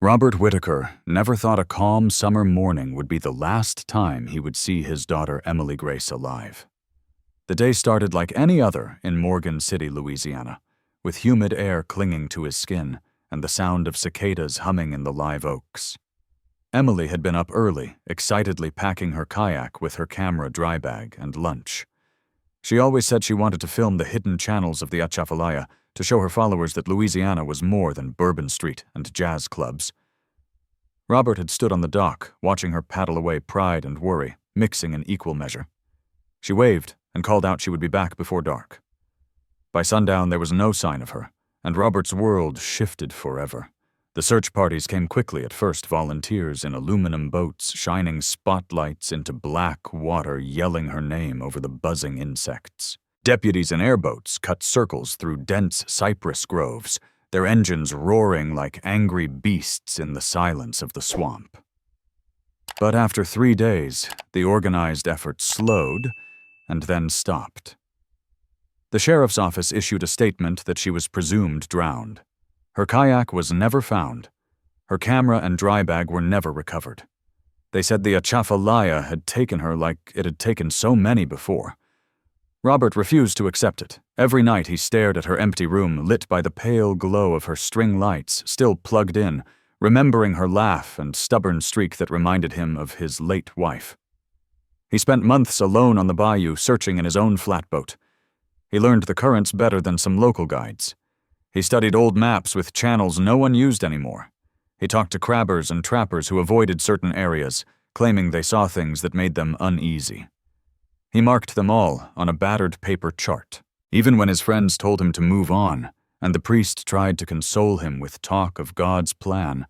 Robert Whitaker never thought a calm summer morning would be the last time he would see his daughter Emily Grace alive. The day started like any other in Morgan City, Louisiana, with humid air clinging to his skin and the sound of cicadas humming in the live oaks. Emily had been up early, excitedly packing her kayak with her camera drybag and lunch. She always said she wanted to film the hidden channels of the Atchafalaya to show her followers that Louisiana was more than Bourbon Street and jazz clubs. Robert had stood on the dock, watching her paddle away pride and worry, mixing in equal measure. She waved and called out she would be back before dark. By sundown there was no sign of her, and Robert's world shifted forever. The search parties came quickly at first, volunteers in aluminum boats shining spotlights into black water, yelling her name over the buzzing insects. Deputies in airboats cut circles through dense cypress groves, their engines roaring like angry beasts in the silence of the swamp. But after 3 days, the organized effort slowed and then stopped. The sheriff's office issued a statement that she was presumed drowned. Her kayak was never found. Her camera and drybag were never recovered. They said the Atchafalaya had taken her like it had taken so many before. Robert refused to accept it. Every night he stared at her empty room, lit by the pale glow of her string lights, still plugged in, remembering her laugh and stubborn streak that reminded him of his late wife. He spent months alone on the bayou, searching in his own flatboat. He learned the currents better than some local guides. He studied old maps with channels no one used anymore. He talked to crabbers and trappers who avoided certain areas, claiming they saw things that made them uneasy. He marked them all on a battered paper chart. Even when his friends told him to move on, and the priest tried to console him with talk of God's plan,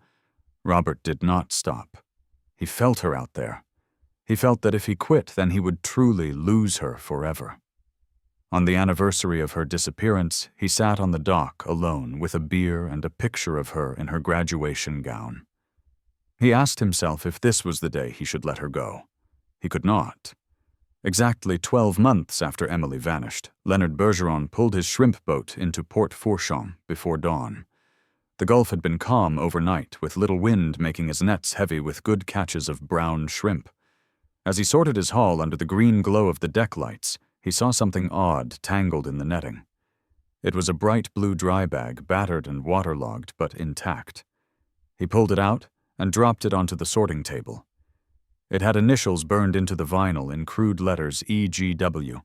Robert did not stop. He felt her out there. He felt that if he quit, then he would truly lose her forever. On the anniversary of her disappearance, he sat on the dock alone with a beer and a picture of her in her graduation gown. He asked himself if this was the day he should let her go. He could not. Exactly 12 months after Emily vanished, Leonard Bergeron pulled his shrimp boat into Port Fourchon before dawn. The Gulf had been calm overnight, with little wind making his nets heavy with good catches of brown shrimp. As he sorted his haul under the green glow of the deck lights, he saw something odd tangled in the netting. It was a bright blue drybag, battered and waterlogged, but intact. He pulled it out and dropped it onto the sorting table. It had initials burned into the vinyl in crude letters EGW.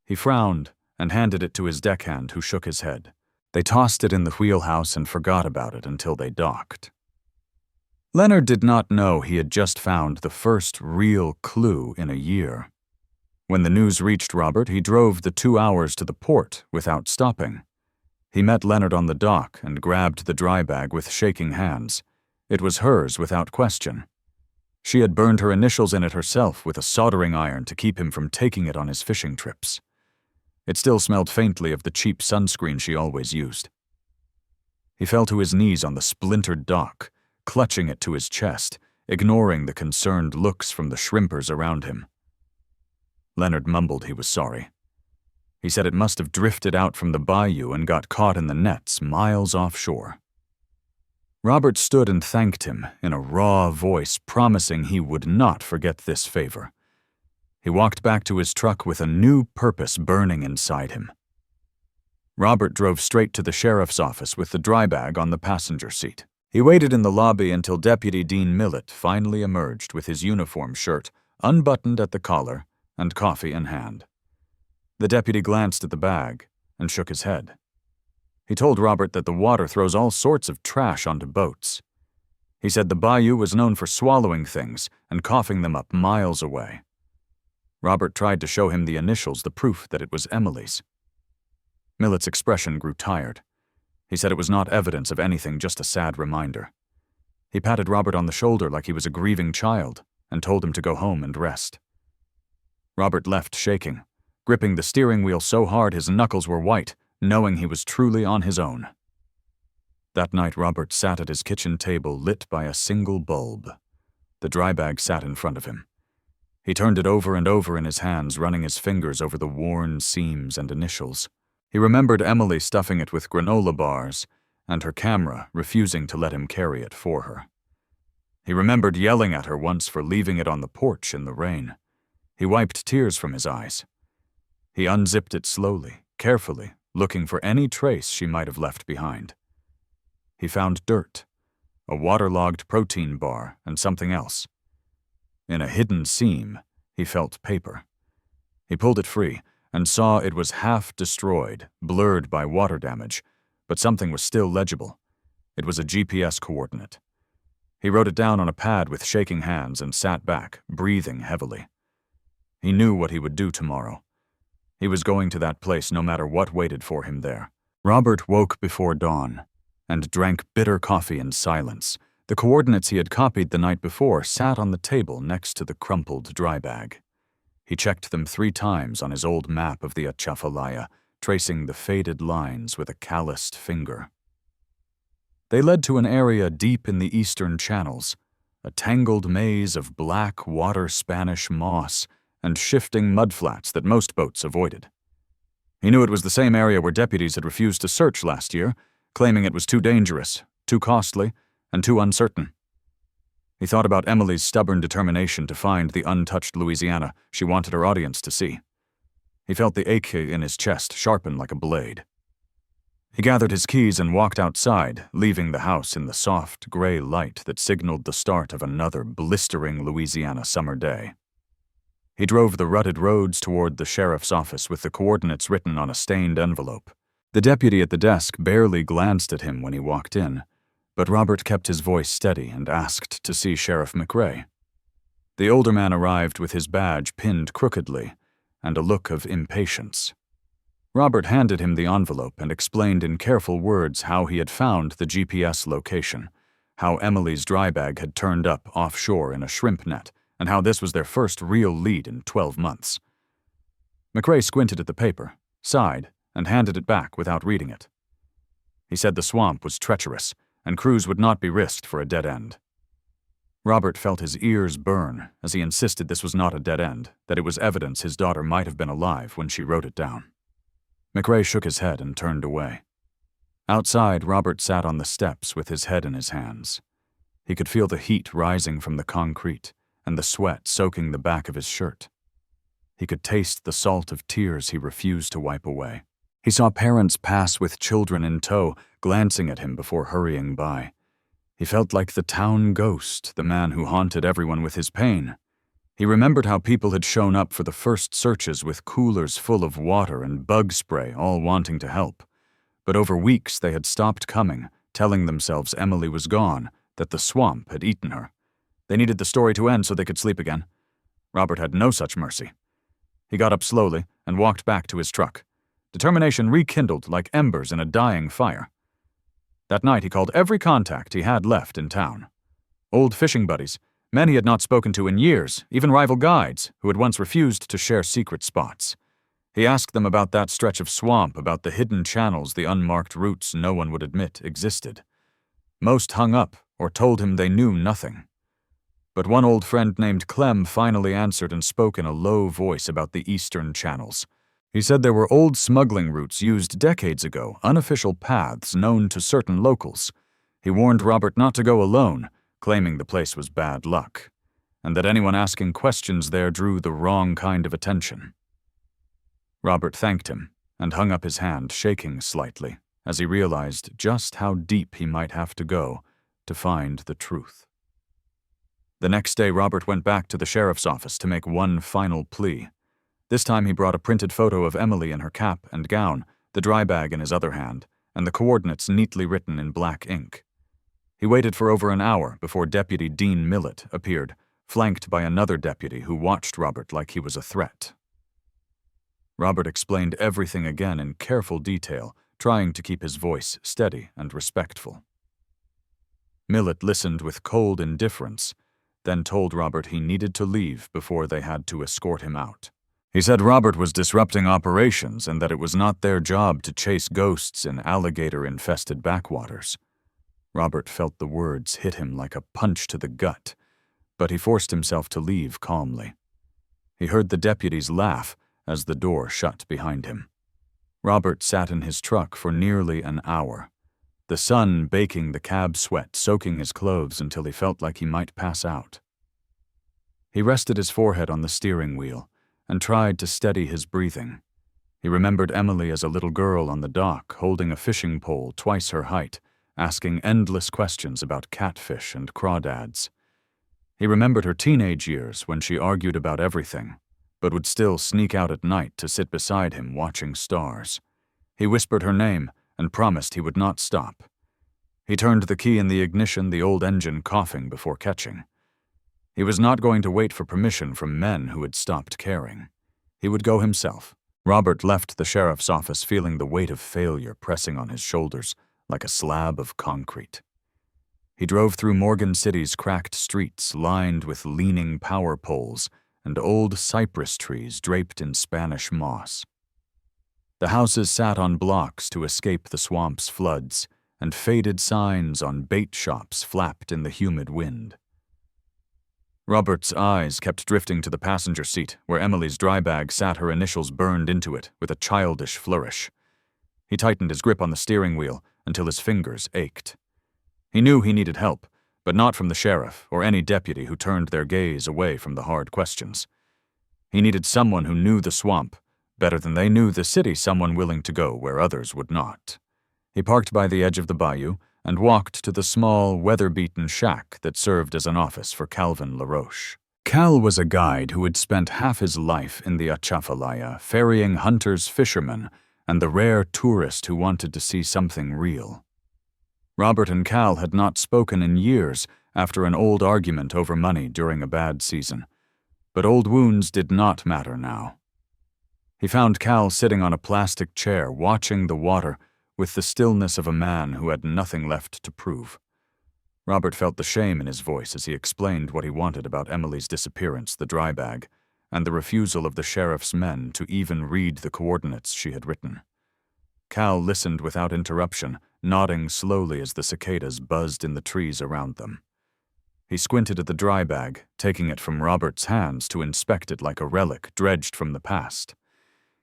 He frowned and handed it to his deckhand, who shook his head. They tossed it in the wheelhouse and forgot about it until they docked. Leonard did not know he had just found the first real clue in a year. When the news reached Robert, he drove the 2 hours to the port without stopping. He met Leonard on the dock and grabbed the drybag with shaking hands. It was hers without question. She had burned her initials in it herself with a soldering iron to keep him from taking it on his fishing trips. It still smelled faintly of the cheap sunscreen she always used. He fell to his knees on the splintered dock, clutching it to his chest, ignoring the concerned looks from the shrimpers around him. Leonard mumbled he was sorry. He said it must have drifted out from the bayou and got caught in the nets miles offshore. Robert stood and thanked him in a raw voice, promising he would not forget this favor. He walked back to his truck with a new purpose burning inside him. Robert drove straight to the sheriff's office with the drybag on the passenger seat. He waited in the lobby until Deputy Dean Millett finally emerged with his uniform shirt unbuttoned at the collar and coffee in hand. The deputy glanced at the bag and shook his head. He told Robert that the water throws all sorts of trash onto boats. He said the bayou was known for swallowing things and coughing them up miles away. Robert tried to show him the initials, the proof that it was Emily's. Millett's expression grew tired. He said it was not evidence of anything, just a sad reminder. He patted Robert on the shoulder like he was a grieving child and told him to go home and rest. Robert left shaking, gripping the steering wheel so hard his knuckles were white, knowing he was truly on his own. That night, Robert sat at his kitchen table lit by a single bulb. The drybag sat in front of him. He turned it over and over in his hands, running his fingers over the worn seams and initials. He remembered Emily stuffing it with granola bars and her camera refusing to let him carry it for her. He remembered yelling at her once for leaving it on the porch in the rain. He wiped tears from his eyes. He unzipped it slowly, carefully, looking for any trace she might have left behind. He found dirt, a waterlogged protein bar, and something else. In a hidden seam, he felt paper. He pulled it free and saw it was half destroyed, blurred by water damage, but something was still legible. It was a GPS coordinate. He wrote it down on a pad with shaking hands and sat back, breathing heavily. He knew what he would do tomorrow. He was going to that place no matter what waited for him there. Robert woke before dawn and drank bitter coffee in silence. The coordinates he had copied the night before sat on the table next to the crumpled drybag. He checked them 3 times on his old map of the Atchafalaya, tracing the faded lines with a calloused finger. They led to an area deep in the eastern channels, a tangled maze of black water Spanish moss and shifting mudflats that most boats avoided. He knew it was the same area where deputies had refused to search last year, claiming it was too dangerous, too costly, and too uncertain. He thought about Emily's stubborn determination to find the untouched Louisiana she wanted her audience to see. He felt the ache in his chest sharpen like a blade. He gathered his keys and walked outside, leaving the house in the soft, gray light that signaled the start of another blistering Louisiana summer day. He drove the rutted roads toward the sheriff's office with the coordinates written on a stained envelope. The deputy at the desk barely glanced at him when he walked in, but Robert kept his voice steady and asked to see Sheriff McRae. The older man arrived with his badge pinned crookedly and a look of impatience. Robert handed him the envelope and explained in careful words how he had found the GPS location, how Emily's drybag had turned up offshore in a shrimp net, and how this was their first real lead in 12 months. McRae squinted at the paper, sighed, and handed it back without reading it. He said the swamp was treacherous, and crews would not be risked for a dead end. Robert felt his ears burn as he insisted this was not a dead end, that it was evidence his daughter might have been alive when she wrote it down. McRae shook his head and turned away. Outside, Robert sat on the steps with his head in his hands. He could feel the heat rising from the concrete and the sweat soaking the back of his shirt. He could taste the salt of tears he refused to wipe away. He saw parents pass with children in tow, glancing at him before hurrying by. He felt like the town ghost, the man who haunted everyone with his pain. He remembered how people had shown up for the first searches with coolers full of water and bug spray, all wanting to help. But over weeks they had stopped coming, telling themselves Emily was gone, that the swamp had eaten her. They needed the story to end so they could sleep again. Robert had no such mercy. He got up slowly and walked back to his truck. Determination rekindled like embers in a dying fire. That night he called every contact he had left in town. Old fishing buddies, men he had not spoken to in years, even rival guides who had once refused to share secret spots. He asked them about that stretch of swamp, about the hidden channels, the unmarked routes no one would admit existed. Most hung up or told him they knew nothing. But one old friend named Clem finally answered and spoke in a low voice about the eastern channels. He said there were old smuggling routes used decades ago, unofficial paths known to certain locals. He warned Robert not to go alone, claiming the place was bad luck, and that anyone asking questions there drew the wrong kind of attention. Robert thanked him and hung up his hand, shaking slightly, as he realized just how deep he might have to go to find the truth. The next day, Robert went back to the sheriff's office to make one final plea. This time he brought a printed photo of Emily in her cap and gown, the drybag in his other hand, and the coordinates neatly written in black ink. He waited for over an hour before Deputy Dean Millett appeared, flanked by another deputy who watched Robert like he was a threat. Robert explained everything again in careful detail, trying to keep his voice steady and respectful. Millett listened with cold indifference, then told Robert he needed to leave before they had to escort him out. He said Robert was disrupting operations and that it was not their job to chase ghosts in alligator-infested backwaters. Robert felt the words hit him like a punch to the gut, but he forced himself to leave calmly. He heard the deputies laugh as the door shut behind him. Robert sat in his truck for nearly an hour. the sun baking the cab sweat, soaking his clothes until he felt like he might pass out. He rested his forehead on the steering wheel and tried to steady his breathing. He remembered Emily as a little girl on the dock, holding a fishing pole twice her height, asking endless questions about catfish and crawdads. He remembered her teenage years when she argued about everything, but would still sneak out at night to sit beside him watching stars. He whispered her name and promised he would not stop. He turned the key in the ignition, the old engine coughing before catching. He was not going to wait for permission from men who had stopped caring. He would go himself. Robert left the sheriff's office feeling the weight of failure pressing on his shoulders like a slab of concrete. He drove through Morgan City's cracked streets lined with leaning power poles and old cypress trees draped in Spanish moss. The houses sat on blocks to escape the swamp's floods, and faded signs on bait shops flapped in the humid wind. Robert's eyes kept drifting to the passenger seat, where Emily's drybag sat, her initials burned into it with a childish flourish. He tightened his grip on the steering wheel until his fingers ached. He knew he needed help, but not from the sheriff or any deputy who turned their gaze away from the hard questions. He needed someone who knew the swamp better than they knew the city, someone willing to go where others would not. He parked by the edge of the bayou and walked to the small, weather-beaten shack that served as an office for Calvin LaRoche. Cal was a guide who had spent half his life in the Atchafalaya, ferrying hunters, fishermen, and the rare tourist who wanted to see something real. Robert and Cal had not spoken in years after an old argument over money during a bad season, but old wounds did not matter now. He found Cal sitting on a plastic chair, watching the water with the stillness of a man who had nothing left to prove. Robert felt the shame in his voice as he explained what he wanted about Emily's disappearance, the drybag, and the refusal of the sheriff's men to even read the coordinates she had written. Cal listened without interruption, nodding slowly as the cicadas buzzed in the trees around them. He squinted at the drybag, taking it from Robert's hands to inspect it like a relic dredged from the past.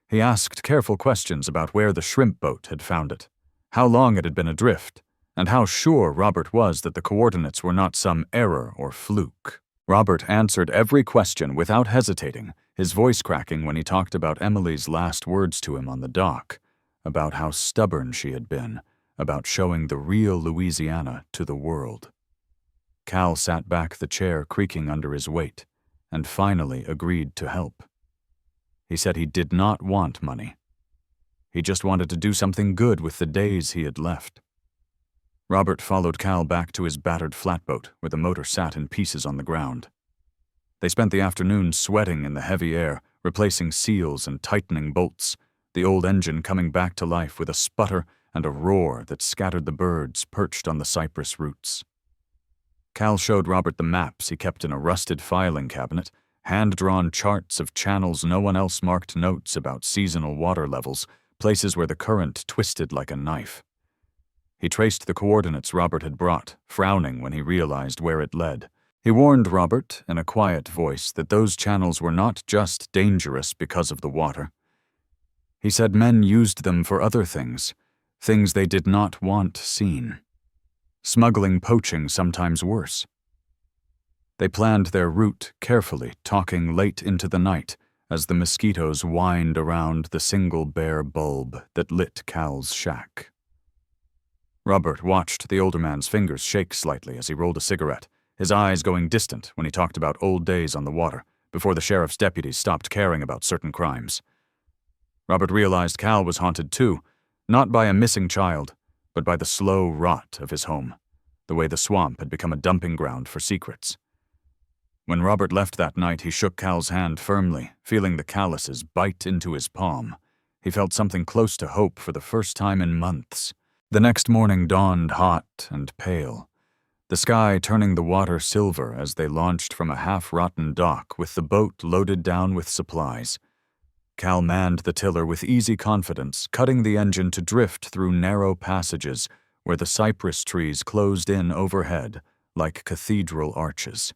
He asked careful questions about where the shrimp boat had found it, how long it had been adrift, and how sure Robert was that the coordinates were not some error or fluke. Robert answered every question without hesitating, his voice cracking when he talked about Emily's last words to him on the dock, about how stubborn she had been, about showing the real Louisiana to the world. Cal sat back, the chair creaking under his weight, and finally agreed to help. He said he did not want money. He just wanted to do something good with the days he had left. Robert followed Cal back to his battered flatboat, where the motor sat in pieces on the ground. They spent the afternoon sweating in the heavy air, replacing seals and tightening bolts, the old engine coming back to life with a sputter and a roar that scattered the birds perched on the cypress roots. Cal showed Robert the maps he kept in a rusted filing cabinet, hand-drawn charts of channels no one else marked, notes about seasonal water levels, places where the current twisted like a knife. He traced the coordinates Robert had brought, frowning when he realized where it led. He warned Robert, in a quiet voice, that those channels were not just dangerous because of the water. He said men used them for other things, things they did not want seen. Smuggling, poaching, sometimes worse. They planned their route carefully, talking late into the night as the mosquitoes whined around the single bare bulb that lit Cal's shack. Robert watched the older man's fingers shake slightly as he rolled a cigarette, his eyes going distant when he talked about old days on the water, before the sheriff's deputies stopped caring about certain crimes. Robert realized Cal was haunted too, not by a missing child, but by the slow rot of his home, the way the swamp had become a dumping ground for secrets. When Robert left that night, he shook Cal's hand firmly, feeling the calluses bite into his palm. He felt something close to hope for the first time in months. The next morning dawned hot and pale, the sky turning the water silver as they launched from a half-rotten dock with the boat loaded down with supplies. Cal manned the tiller with easy confidence, cutting the engine to drift through narrow passages where the cypress trees closed in overhead like cathedral arches.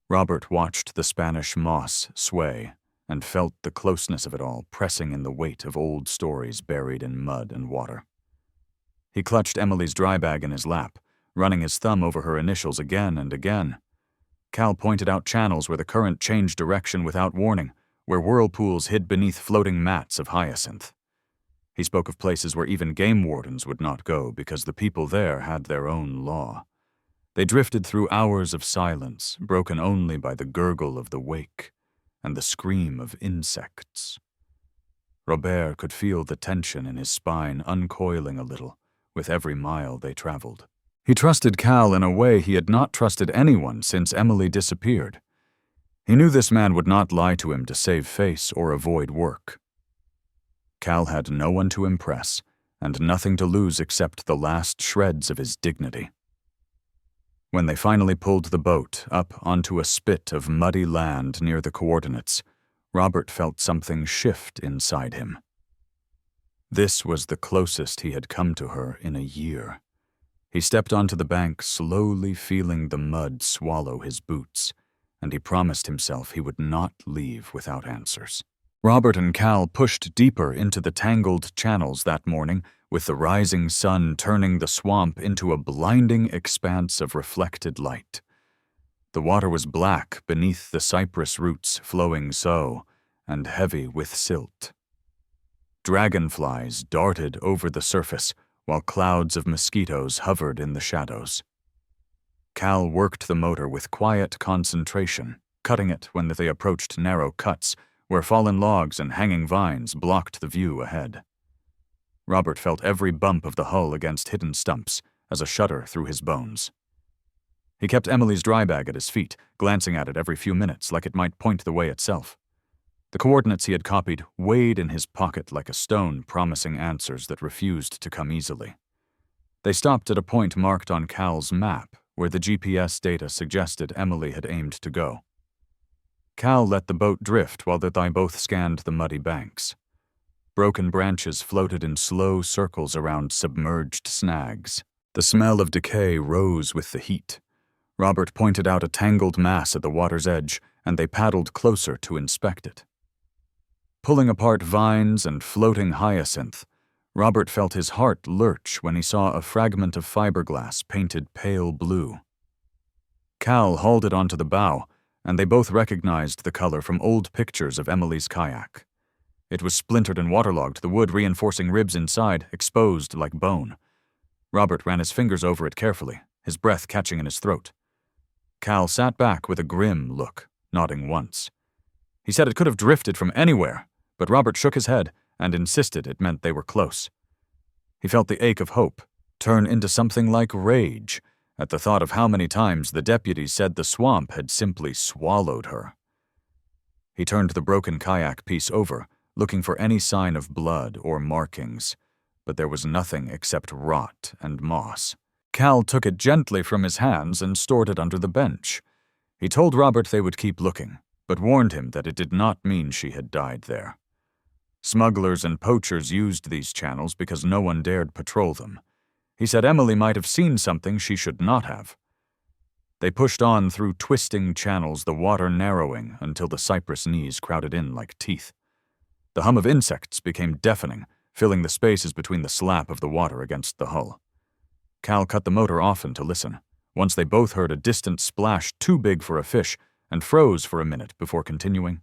Robert watched the Spanish moss sway and felt the closeness of it all pressing in the weight of old stories buried in mud and water. He clutched Emily's drybag in his lap, running his thumb over her initials again and again. Cal pointed out channels where the current changed direction without warning, where whirlpools hid beneath floating mats of hyacinth. He spoke of places where even game wardens would not go because the people there had their own law. They drifted through hours of silence, broken only by the gurgle of the wake and the scream of insects. Robert could feel the tension in his spine uncoiling a little with every mile they traveled. He trusted Cal in a way he had not trusted anyone since Emily disappeared. He knew this man would not lie to him to save face or avoid work. Cal had no one to impress and nothing to lose except the last shreds of his dignity. When they finally pulled the boat up onto a spit of muddy land near the coordinates, Robert felt something shift inside him. This was the closest he had come to her in a year. He stepped onto the bank, slowly feeling the mud swallow his boots, and he promised himself he would not leave without answers. Robert and Cal pushed deeper into the tangled channels that morning, with the rising sun turning the swamp into a blinding expanse of reflected light. The water was black beneath the cypress roots flowing so, and heavy with silt. Dragonflies darted over the surface, while clouds of mosquitoes hovered in the shadows. Cal worked the motor with quiet concentration, cutting it when they approached narrow cuts, where fallen logs and hanging vines blocked the view ahead. Robert felt every bump of the hull against hidden stumps as a shudder through his bones. He kept Emily's drybag at his feet, glancing at it every few minutes like it might point the way itself. The coordinates he had copied weighed in his pocket like a stone, promising answers that refused to come easily. They stopped at a point marked on Cal's map, where the GPS data suggested Emily had aimed to go. Cal let the boat drift while they both scanned the muddy banks. Broken branches floated in slow circles around submerged snags. The smell of decay rose with the heat. Robert pointed out a tangled mass at the water's edge, and they paddled closer to inspect it. Pulling apart vines and floating hyacinth, Robert felt his heart lurch when he saw a fragment of fiberglass painted pale blue. Cal hauled it onto the bow, and they both recognized the color from old pictures of Emily's kayak. It was splintered and waterlogged, the wood reinforcing ribs inside, exposed like bone. Robert ran his fingers over it carefully, his breath catching in his throat. Cal sat back with a grim look, nodding once. He said it could have drifted from anywhere, but Robert shook his head and insisted it meant they were close. He felt the ache of hope turn into something like rage at the thought of how many times the deputies said the swamp had simply swallowed her. He turned the broken kayak piece over, looking for any sign of blood or markings, but there was nothing except rot and moss. Cal took it gently from his hands and stored it under the bench. He told Robert they would keep looking, but warned him that it did not mean she had died there. Smugglers and poachers used these channels because no one dared patrol them. He said Emily might have seen something she should not have. They pushed on through twisting channels, the water narrowing until the cypress knees crowded in like teeth. The hum of insects became deafening, filling the spaces between the slap of the water against the hull. Cal cut the motor often to listen. Once they both heard a distant splash too big for a fish and froze for a minute before continuing.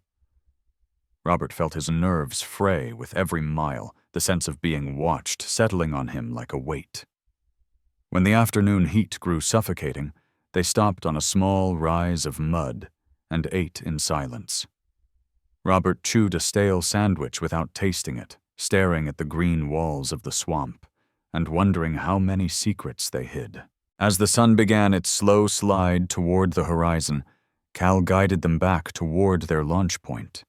Robert felt his nerves fray with every mile, the sense of being watched settling on him like a weight. When the afternoon heat grew suffocating, they stopped on a small rise of mud and ate in silence. Robert chewed a stale sandwich without tasting it, staring at the green walls of the swamp, and wondering how many secrets they hid. As the sun began its slow slide toward the horizon, Cal guided them back toward their launch point.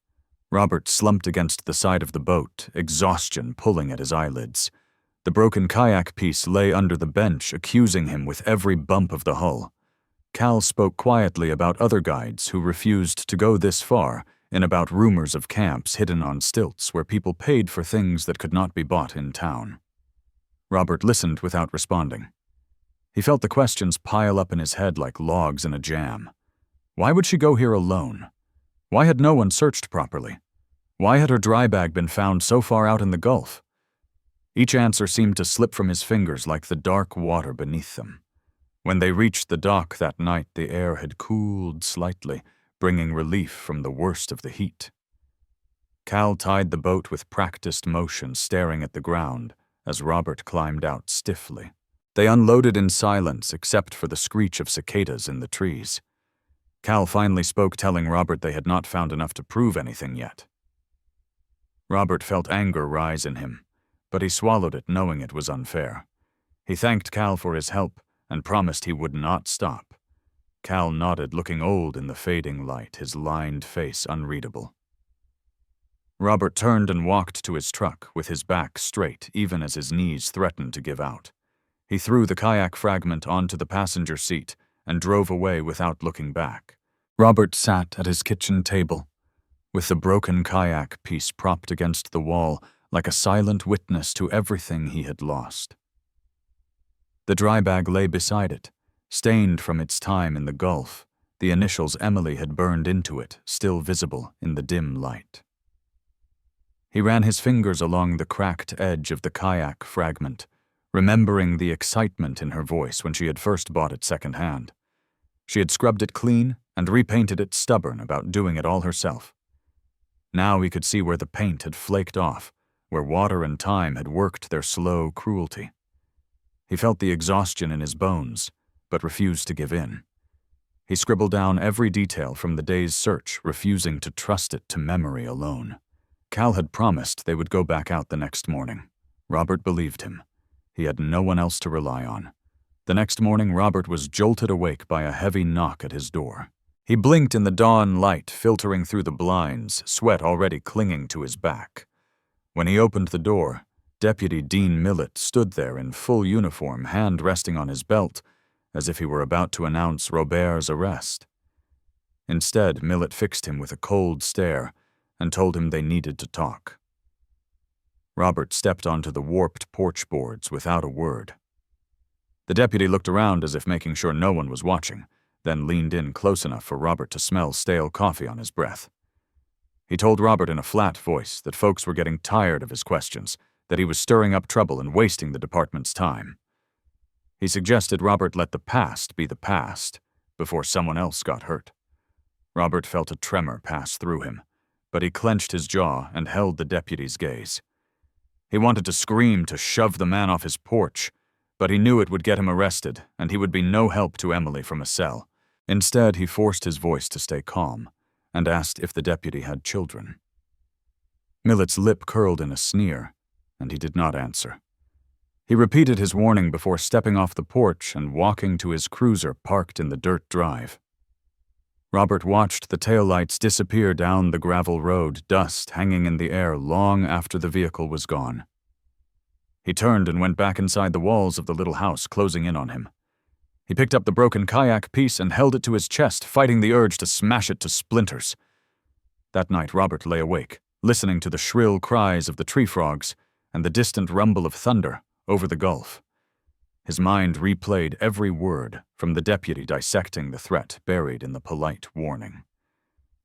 Robert slumped against the side of the boat, exhaustion pulling at his eyelids. The broken kayak piece lay under the bench, accusing him with every bump of the hull. Cal spoke quietly about other guides who refused to go this far, and about rumors of camps hidden on stilts where people paid for things that could not be bought in town. Robert listened without responding. He felt the questions pile up in his head like logs in a jam. Why would she go here alone? Why had no one searched properly? Why had her dry bag been found so far out in the Gulf? Each answer seemed to slip from his fingers like the dark water beneath them. When they reached the dock that night, the air had cooled slightly, bringing relief from the worst of the heat. Cal tied the boat with practiced motion, staring at the ground as Robert climbed out stiffly. They unloaded in silence except for the screech of cicadas in the trees. Cal finally spoke, telling Robert they had not found enough to prove anything yet. Robert felt anger rise in him, but he swallowed it, knowing it was unfair. He thanked Cal for his help and promised he would not stop. Cal nodded, looking old in the fading light, his lined face unreadable. Robert turned and walked to his truck, with his back straight, even as his knees threatened to give out. He threw the kayak fragment onto the passenger seat and drove away without looking back. Robert sat at his kitchen table, with the broken kayak piece propped against the wall like a silent witness to everything he had lost. The drybag lay beside it, stained from its time in the Gulf, the initials Emily had burned into it, still visible in the dim light. He ran his fingers along the cracked edge of the kayak fragment, remembering the excitement in her voice when she had first bought it secondhand. She had scrubbed it clean and repainted it, stubborn about doing it all herself. Now he could see where the paint had flaked off, where water and time had worked their slow cruelty. He felt the exhaustion in his bones, but refused to give in. He scribbled down every detail from the day's search, refusing to trust it to memory alone. Cal had promised they would go back out the next morning. Robert believed him. He had no one else to rely on. The next morning, Robert was jolted awake by a heavy knock at his door. He blinked in the dawn light filtering through the blinds, sweat already clinging to his back. When he opened the door, Deputy Dean Millett stood there in full uniform, hand resting on his belt, as if he were about to announce Robert's arrest. Instead, Millett fixed him with a cold stare and told him they needed to talk. Robert stepped onto the warped porch boards without a word. The deputy looked around as if making sure no one was watching, then leaned in close enough for Robert to smell stale coffee on his breath. He told Robert in a flat voice that folks were getting tired of his questions, that he was stirring up trouble and wasting the department's time. He suggested Robert let the past be the past before someone else got hurt. Robert felt a tremor pass through him, but he clenched his jaw and held the deputy's gaze. He wanted to scream to shove the man off his porch, but he knew it would get him arrested, and he would be no help to Emily from a cell. Instead, he forced his voice to stay calm and asked if the deputy had children. Millett's lip curled in a sneer, and he did not answer. He repeated his warning before stepping off the porch and walking to his cruiser parked in the dirt drive. Robert watched the taillights disappear down the gravel road, dust hanging in the air long after the vehicle was gone. He turned and went back inside the walls of the little house, closing in on him. He picked up the broken kayak piece and held it to his chest, fighting the urge to smash it to splinters. That night, Robert lay awake, listening to the shrill cries of the tree frogs and the distant rumble of thunder over the Gulf. His mind replayed every word from the deputy dissecting the threat buried in the polite warning.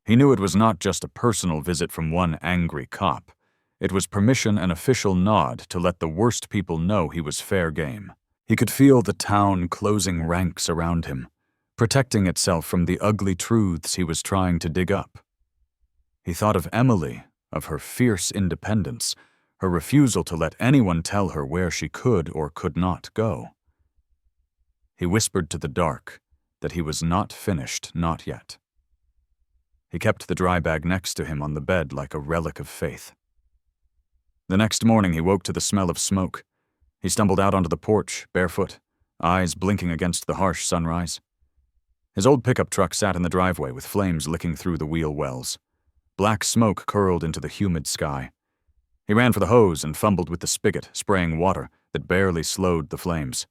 He knew it was not just a personal visit from one angry cop. It was permission and official nod to let the worst people know he was fair game. He could feel the town closing ranks around him, protecting itself from the ugly truths he was trying to dig up. He thought of Emily, of her fierce independence, her refusal to let anyone tell her where she could or could not go. He whispered to the dark that he was not finished, not yet. He kept the dry bag next to him on the bed like a relic of faith. The next morning he woke to the smell of smoke. He stumbled out onto the porch, barefoot, eyes blinking against the harsh sunrise. His old pickup truck sat in the driveway with flames licking through the wheel wells. Black smoke curled into the humid sky. He ran for the hose and fumbled with the spigot, spraying water that barely slowed the flames.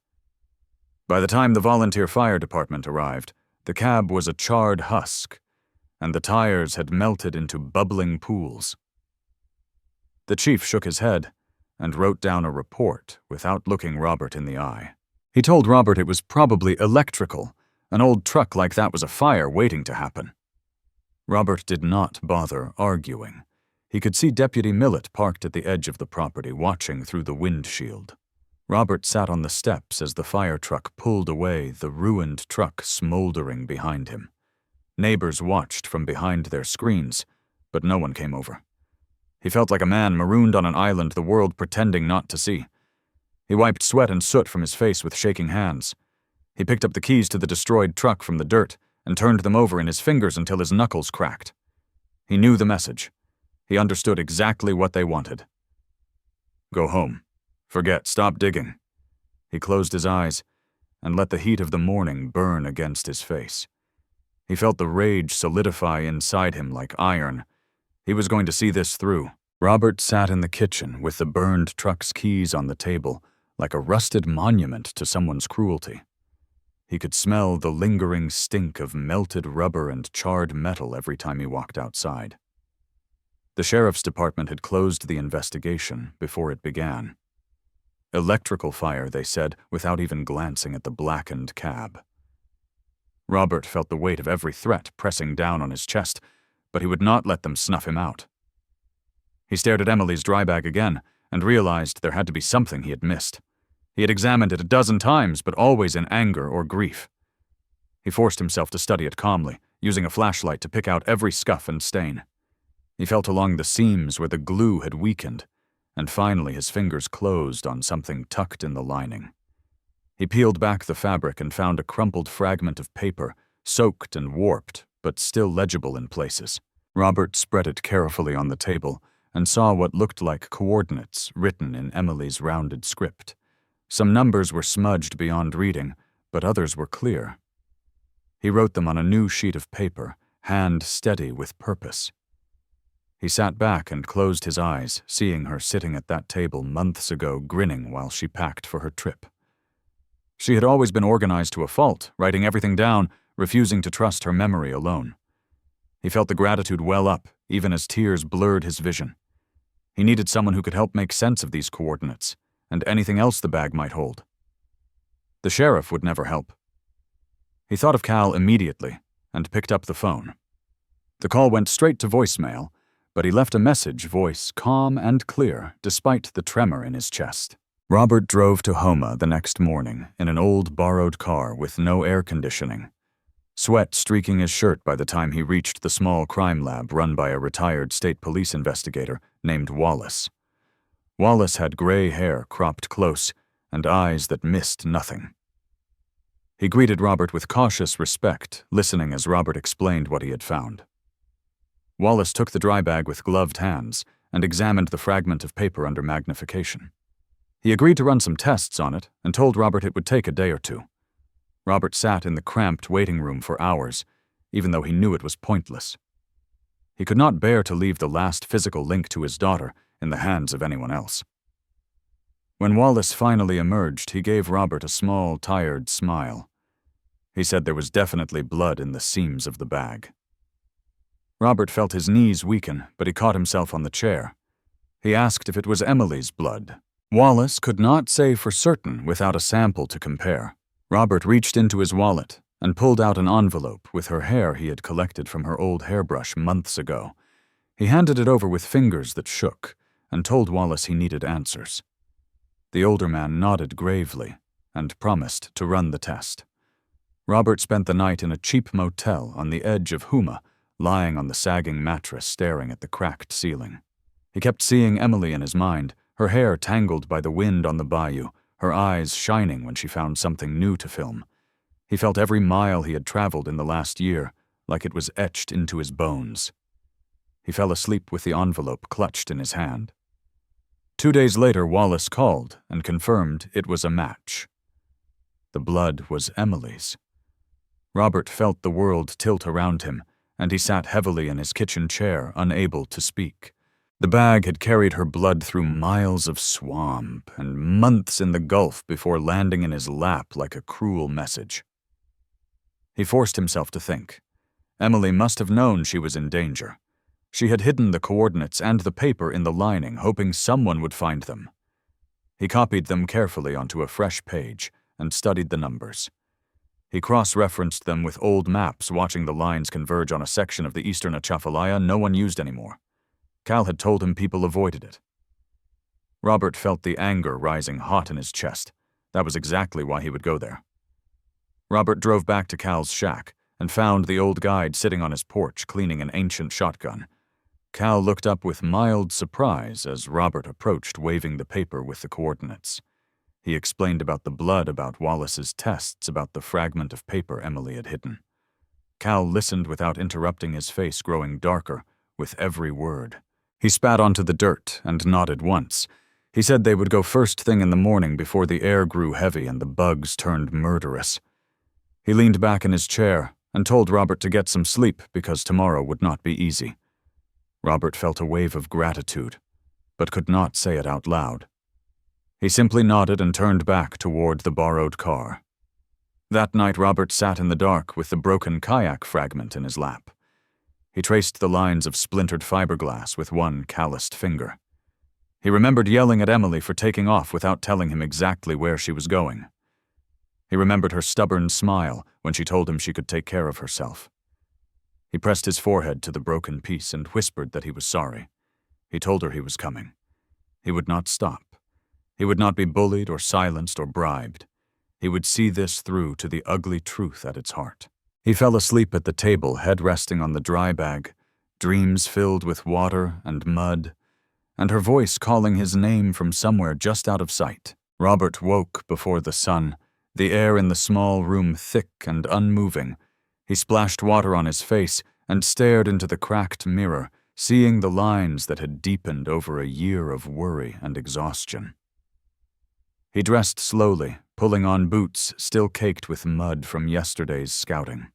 By the time the volunteer fire department arrived, the cab was a charred husk, and the tires had melted into bubbling pools. The chief shook his head and wrote down a report without looking Robert in the eye. He told Robert it was probably electrical. An old truck like that was a fire waiting to happen. Robert did not bother arguing. He could see Deputy Millett parked at the edge of the property, watching through the windshield. Robert sat on the steps as the fire truck pulled away, the ruined truck smoldering behind him. Neighbors watched from behind their screens, but no one came over. He felt like a man marooned on an island, the world pretending not to see. He wiped sweat and soot from his face with shaking hands. He picked up the keys to the destroyed truck from the dirt and turned them over in his fingers until his knuckles cracked. He knew the message. He understood exactly what they wanted. Go home. Forget. Stop digging. He closed his eyes and let the heat of the morning burn against his face. He felt the rage solidify inside him like iron. He was going to see this through. Robert sat in the kitchen with the burned truck's keys on the table, like a rusted monument to someone's cruelty. He could smell the lingering stink of melted rubber and charred metal every time he walked outside. The sheriff's department had closed the investigation before it began. Electrical fire, they said, without even glancing at the blackened cab. Robert felt the weight of every threat pressing down on his chest, but he would not let them snuff him out. He stared at Emily's drybag again and realized there had to be something he had missed. He had examined it a dozen times, but always in anger or grief. He forced himself to study it calmly, using a flashlight to pick out every scuff and stain. He felt along the seams where the glue had weakened, and finally his fingers closed on something tucked in the lining. He peeled back the fabric and found a crumpled fragment of paper, soaked and warped, but still legible in places. Robert spread it carefully on the table and saw what looked like coordinates written in Emily's rounded script. Some numbers were smudged beyond reading, but others were clear. He wrote them on a new sheet of paper, hand steady with purpose. He sat back and closed his eyes, seeing her sitting at that table months ago, grinning while she packed for her trip. She had always been organized to a fault, writing everything down, refusing to trust her memory alone. He felt the gratitude well up, even as tears blurred his vision. He needed someone who could help make sense of these coordinates, and anything else the bag might hold. The sheriff would never help. He thought of Cal immediately and picked up the phone. The call went straight to voicemail, but he left a message, voice calm and clear, despite the tremor in his chest. Robert drove to Houma the next morning in an old borrowed car with no air conditioning, sweat streaking his shirt by the time he reached the small crime lab run by a retired state police investigator named Wallace. Wallace had gray hair cropped close and eyes that missed nothing. He greeted Robert with cautious respect, listening as Robert explained what he had found. Wallace took the dry bag with gloved hands and examined the fragment of paper under magnification. He agreed to run some tests on it and told Robert it would take a day or two. Robert sat in the cramped waiting room for hours, even though he knew it was pointless. He could not bear to leave the last physical link to his daughter in the hands of anyone else. When Wallace finally emerged, he gave Robert a small, tired smile. He said there was definitely blood in the seams of the bag. Robert felt his knees weaken, but he caught himself on the chair. He asked if it was Emily's blood. Wallace could not say for certain without a sample to compare. Robert reached into his wallet and pulled out an envelope with her hair he had collected from her old hairbrush months ago. He handed it over with fingers that shook and told Wallace he needed answers. The older man nodded gravely and promised to run the test. Robert spent the night in a cheap motel on the edge of Houma, lying on the sagging mattress staring at the cracked ceiling. He kept seeing Emily in his mind, her hair tangled by the wind on the bayou, her eyes shining when she found something new to film. He felt every mile he had traveled in the last year, like it was etched into his bones. He fell asleep with the envelope clutched in his hand. 2 days later, Wallace called and confirmed it was a match. The blood was Emily's. Robert felt the world tilt around him, and he sat heavily in his kitchen chair, unable to speak. The bag had carried her blood through miles of swamp and months in the Gulf before landing in his lap like a cruel message. He forced himself to think. Emily must have known she was in danger. She had hidden the coordinates and the paper in the lining, hoping someone would find them. He copied them carefully onto a fresh page and studied the numbers. He cross-referenced them with old maps, watching the lines converge on a section of the eastern Atchafalaya no one used anymore. Cal had told him people avoided it. Robert felt the anger rising hot in his chest. That was exactly why he would go there. Robert drove back to Cal's shack and found the old guide sitting on his porch cleaning an ancient shotgun. Cal looked up with mild surprise as Robert approached, waving the paper with the coordinates. He explained about the blood, about Wallace's tests, about the fragment of paper Emily had hidden. Cal listened without interrupting, his face growing darker with every word. He spat onto the dirt and nodded once. He said they would go first thing in the morning before the air grew heavy and the bugs turned murderous. He leaned back in his chair and told Robert to get some sleep because tomorrow would not be easy. Robert felt a wave of gratitude, but could not say it out loud. He simply nodded and turned back toward the borrowed car. That night Robert sat in the dark with the broken kayak fragment in his lap. He traced the lines of splintered fiberglass with one calloused finger. He remembered yelling at Emily for taking off without telling him exactly where she was going. He remembered her stubborn smile when she told him she could take care of herself. He pressed his forehead to the broken piece and whispered that he was sorry. He told her he was coming. He would not stop. He would not be bullied or silenced or bribed. He would see this through to the ugly truth at its heart. He fell asleep at the table, head resting on the drybag, dreams filled with water and mud, and her voice calling his name from somewhere just out of sight. Robert woke before the sun, the air in the small room thick and unmoving. He splashed water on his face and stared into the cracked mirror, seeing the lines that had deepened over a year of worry and exhaustion. He dressed slowly, pulling on boots still caked with mud from yesterday's scouting.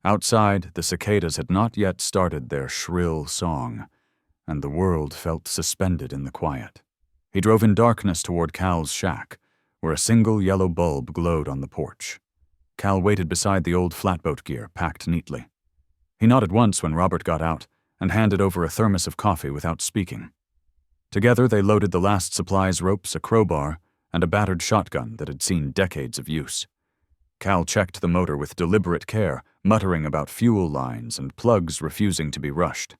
Outside, the cicadas had not yet started their shrill song, and the world felt suspended in the quiet. He drove in darkness toward Cal's shack, where a single yellow bulb glowed on the porch. Cal waited beside the old flatboat gear, packed neatly. He nodded once when Robert got out and handed over a thermos of coffee without speaking. Together they loaded the last supplies, ropes, a crowbar, and a battered shotgun that had seen decades of use. Cal checked the motor with deliberate care, muttering about fuel lines and plugs refusing to be rushed.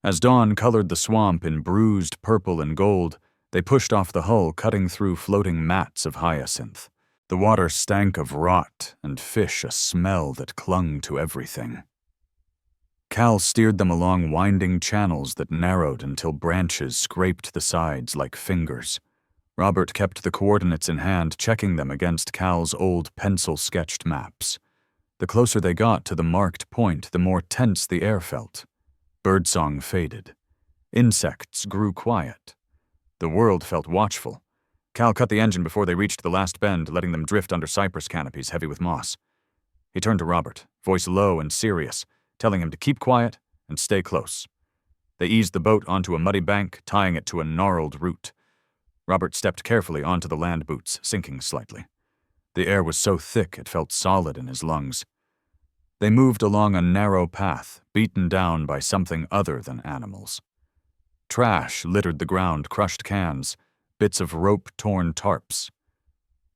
As dawn colored the swamp in bruised purple and gold, they pushed off the hull, cutting through floating mats of hyacinth. The water stank of rot and fish, a smell that clung to everything. Cal steered them along winding channels that narrowed until branches scraped the sides like fingers. Robert kept the coordinates in hand, checking them against Cal's old pencil-sketched maps. The closer they got to the marked point, the more tense the air felt. Birdsong faded. Insects grew quiet. The world felt watchful. Cal cut the engine before they reached the last bend, letting them drift under cypress canopies heavy with moss. He turned to Robert, voice low and serious, telling him to keep quiet and stay close. They eased the boat onto a muddy bank, tying it to a gnarled root. Robert stepped carefully onto the land boots, sinking slightly. The air was so thick it felt solid in his lungs. They moved along a narrow path, beaten down by something other than animals. Trash littered the ground, crushed cans, bits of rope-torn tarps.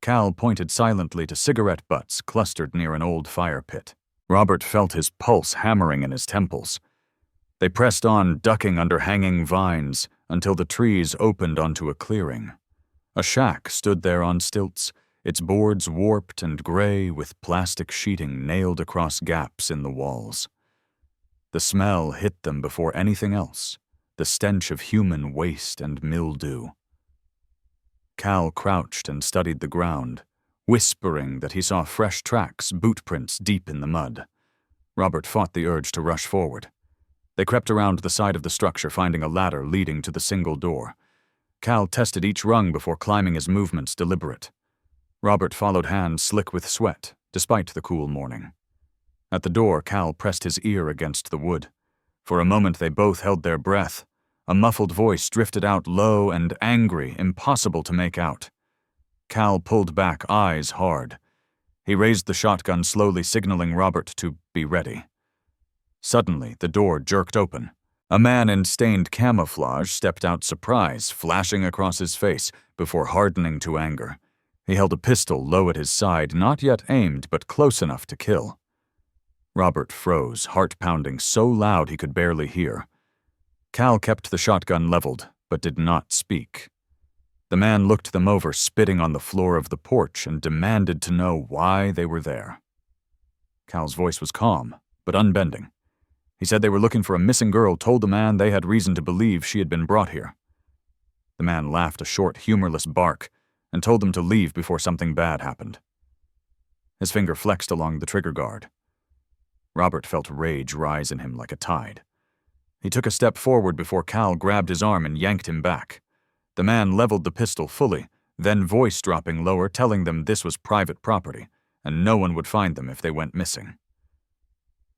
Cal pointed silently to cigarette butts clustered near an old fire pit. Robert felt his pulse hammering in his temples. They pressed on, ducking under hanging vines, until the trees opened onto a clearing. A shack stood there on stilts, its boards warped and gray with plastic sheeting nailed across gaps in the walls. The smell hit them before anything else, the stench of human waste and mildew. Cal crouched and studied the ground, whispering that he saw fresh tracks, boot prints deep in the mud. Robert fought the urge to rush forward. They crept around the side of the structure, finding a ladder leading to the single door. Cal tested each rung before climbing, his movements deliberate. Robert followed, hands slick with sweat, despite the cool morning. At the door, Cal pressed his ear against the wood. For a moment they both held their breath. A muffled voice drifted out, low and angry, impossible to make out. Cal pulled back, eyes hard. He raised the shotgun slowly, signaling Robert to be ready. Suddenly, the door jerked open. A man in stained camouflage stepped out, surprise flashing across his face before hardening to anger. He held a pistol low at his side, not yet aimed, but close enough to kill. Robert froze, heart pounding so loud he could barely hear. Cal kept the shotgun leveled, but did not speak. The man looked them over, spitting on the floor of the porch, and demanded to know why they were there. Cal's voice was calm, but unbending. He said they were looking for a missing girl, told the man they had reason to believe she had been brought here. The man laughed a short, humorless bark, and told them to leave before something bad happened. His finger flexed along the trigger guard. Robert felt rage rise in him like a tide. He took a step forward before Cal grabbed his arm and yanked him back. The man leveled the pistol fully, then voice dropping lower, telling them this was private property, and no one would find them if they went missing.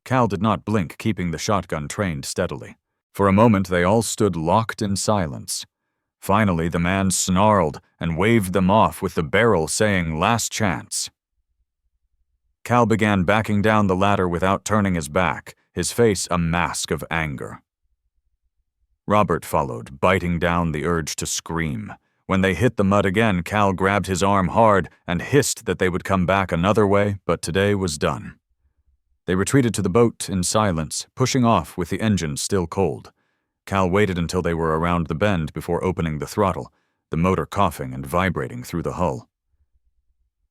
Cal did not blink, keeping the shotgun trained steadily. For a moment they all stood locked in silence. Finally, the man snarled and waved them off with the barrel saying, "Last chance." Cal began backing down the ladder without turning his back, his face a mask of anger. Robert followed, biting down the urge to scream. When they hit the mud again, Cal grabbed his arm hard and hissed that they would come back another way, but today was done. They retreated to the boat in silence, pushing off with the engine still cold. Cal waited until they were around the bend before opening the throttle, the motor coughing and vibrating through the hull.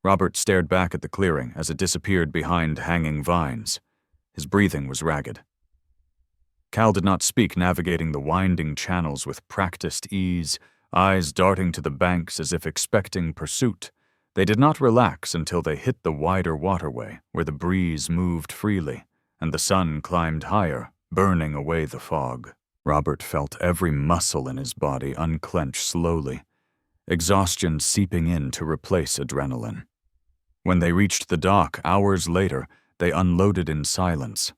Robert stared back at the clearing as it disappeared behind hanging vines. His breathing was ragged. Cal did not speak, navigating the winding channels with practiced ease, eyes darting to the banks as if expecting pursuit. They did not relax until they hit the wider waterway, where the breeze moved freely, and the sun climbed higher, burning away the fog. Robert felt every muscle in his body unclench slowly, exhaustion seeping in to replace adrenaline. When they reached the dock hours later, they unloaded in silence.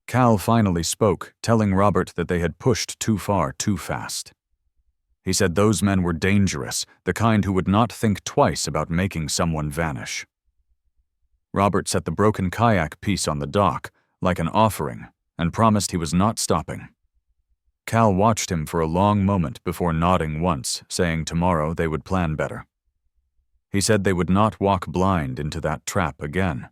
Cal finally spoke, telling Robert that they had pushed too far too fast. He said those men were dangerous, the kind who would not think twice about making someone vanish. Robert set the broken kayak piece on the dock, like an offering, and promised he was not stopping. Cal watched him for a long moment before nodding once, saying tomorrow they would plan better. He said they would not walk blind into that trap again.